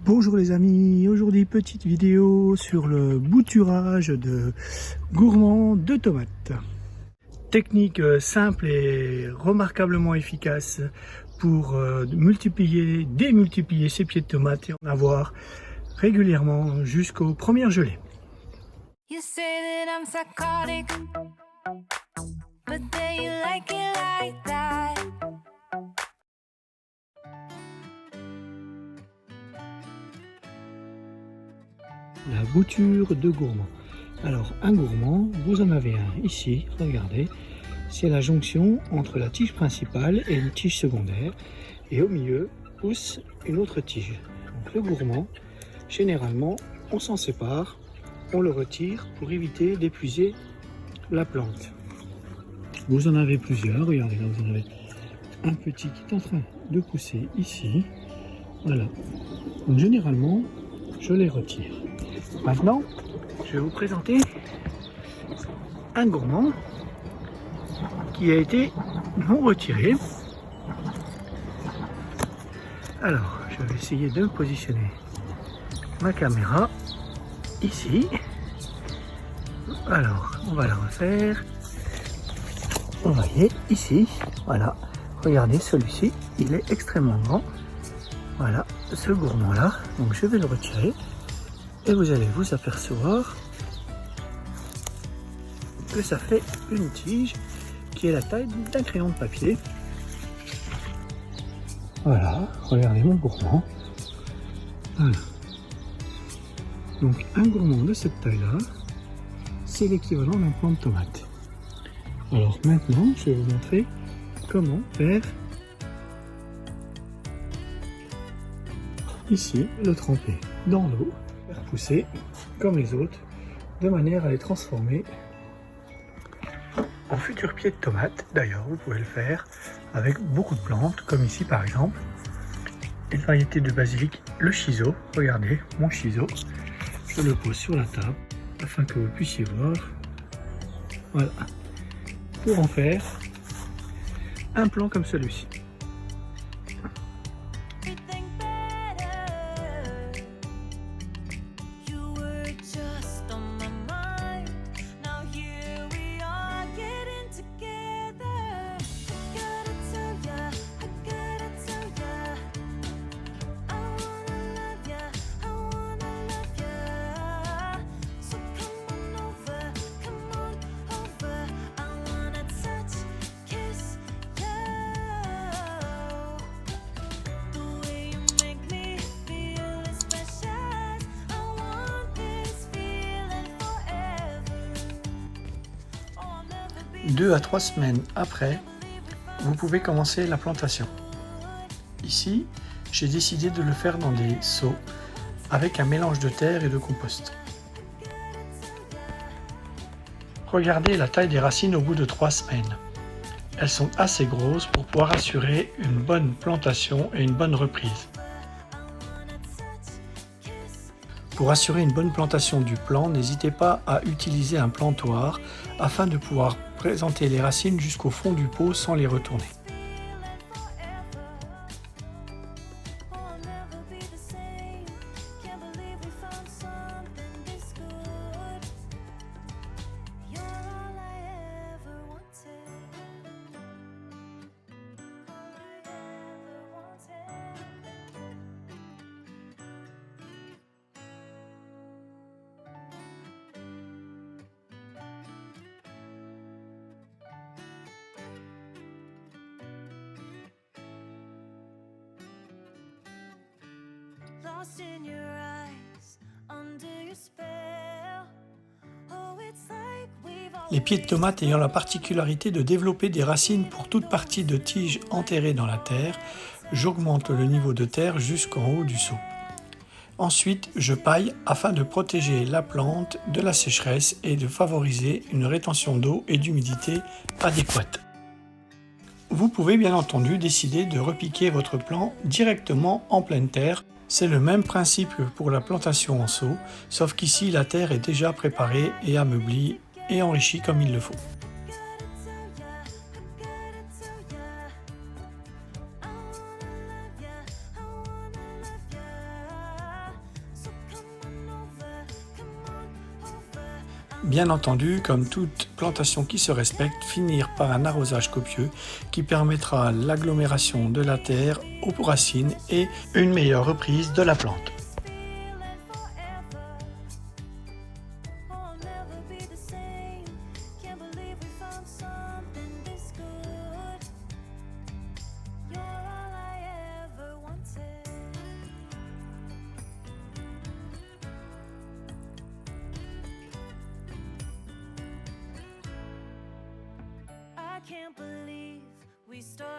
Bonjour les amis, aujourd'hui petite vidéo sur le bouturage de gourmand de tomates. Technique simple et remarquablement efficace pour démultiplier ses pieds de tomates et en avoir régulièrement jusqu'aux premières gelées. You say that I'm psychotic, but then you like it like that. La bouture de gourmand. Alors un gourmand, vous en avez un ici, regardez, c'est la jonction entre la tige principale et une tige secondaire, et au milieu pousse une autre tige. Donc le gourmand, généralement, on s'en sépare, on le retire pour éviter d'épuiser la plante. Vous en avez plusieurs, regardez là, vous en avez un petit qui est en train de pousser ici, voilà. Donc généralement, je les retire. Maintenant, je vais vous présenter un gourmand qui a été non retiré. Alors, je vais essayer de positionner ma caméra ici. Alors, on va la refaire. Vous voyez ici, voilà. Regardez, celui-ci, il est extrêmement grand. Voilà, ce gourmand-là. Donc, je vais le retirer. Et vous allez vous apercevoir que ça fait une tige qui est la taille d'un crayon de papier. Voilà, regardez mon gourmand. Voilà. Donc un gourmand de cette taille-là, c'est l'équivalent d'un plant de tomate. Alors maintenant, je vais vous montrer comment faire ici le tremper dans l'eau. Pousser comme les autres de manière à les transformer en futurs pieds de tomates. D'ailleurs, vous pouvez le faire avec beaucoup de plantes, comme ici par exemple une variété de basilic, le shiso. Regardez mon shiso, je le pose sur la table afin que vous puissiez voir. Voilà, pour en faire un plant comme celui-ci. Deux à 3 semaines après, vous pouvez commencer la plantation. Ici, j'ai décidé de le faire dans des seaux avec un mélange de terre et de compost. Regardez la taille des racines au bout de 3 semaines. Elles sont assez grosses pour pouvoir assurer une bonne plantation et une bonne reprise. Pour assurer une bonne plantation du plant, n'hésitez pas à utiliser un plantoir afin de pouvoir présenter les racines jusqu'au fond du pot sans les retourner. Les pieds de tomates ayant la particularité de développer des racines pour toute partie de tige enterrée dans la terre, j'augmente le niveau de terre jusqu'en haut du seau. Ensuite, je paille afin de protéger la plante de la sécheresse et de favoriser une rétention d'eau et d'humidité adéquate. Vous pouvez bien entendu décider de repiquer votre plant directement en pleine terre. C'est le même principe que pour la plantation en seau, sauf qu'ici la terre est déjà préparée et ameublie et enrichie comme il le faut. Bien entendu, comme toute plantation qui se respecte, finir par un arrosage copieux qui permettra l'agglomération de la terre aux racines et une meilleure reprise de la plante. Can't believe we started